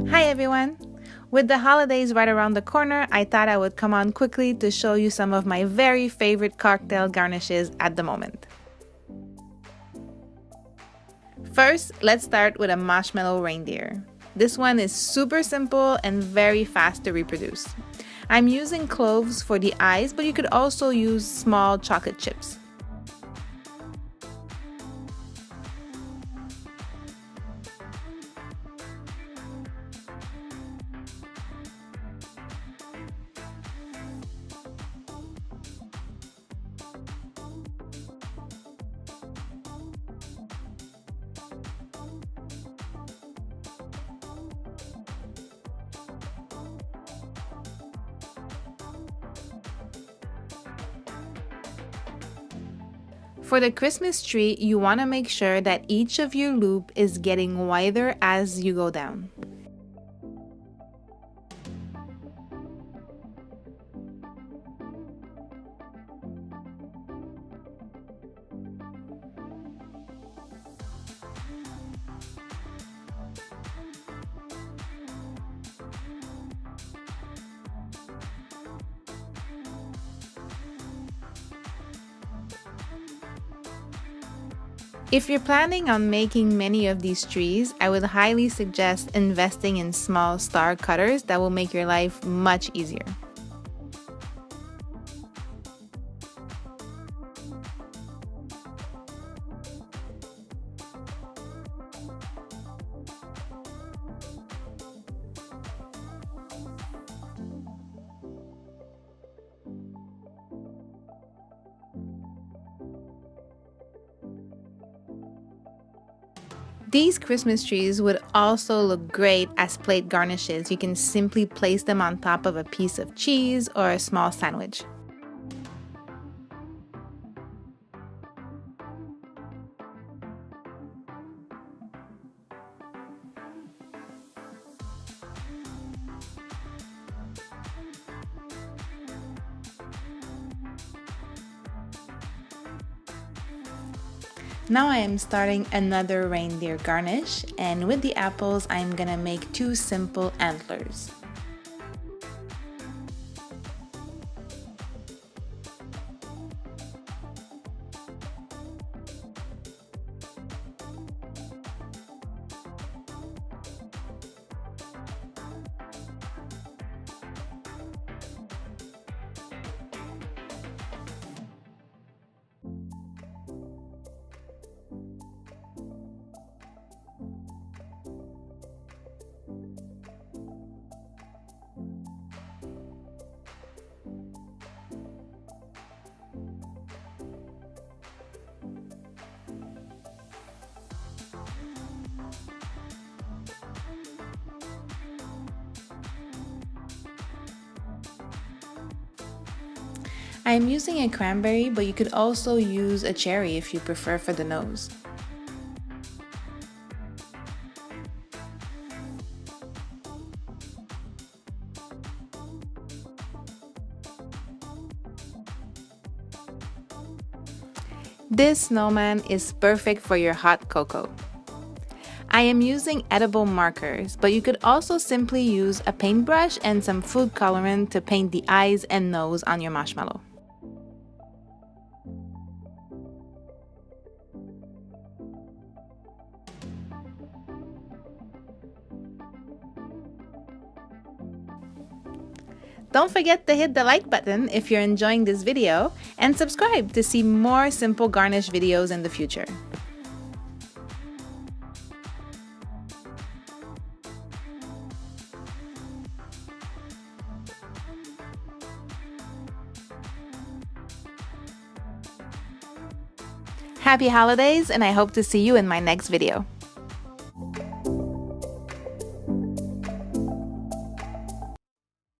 Hi everyone! With the holidays right around the corner, I thought I would come on quickly to show you some of my very favorite cocktail garnishes at the moment. First, let's start with a marshmallow reindeer. This one is super simple and very fast to reproduce. I'm using cloves for the eyes, but you could also use small chocolate chips. For the Christmas tree, you want to make sure that each of your loop is getting wider as you go down. If you're planning on making many of these trees, I would highly suggest investing in small star cutters that will make your life much easier. These Christmas trees would also look great as plate garnishes. You can simply place them on top of a piece of cheese or a small sandwich. Now I am starting another reindeer garnish, and with the apples I'm gonna make two simple antlers. I'm using a cranberry, but you could also use a cherry if you prefer for the nose. This snowman is perfect for your hot cocoa. I am using edible markers, but you could also simply use a paintbrush and some food colorant to paint the eyes and nose on your marshmallow. Don't forget to hit the like button if you're enjoying this video, and subscribe to see more simple garnish videos in the future. Happy holidays, and I hope to see you in my next video.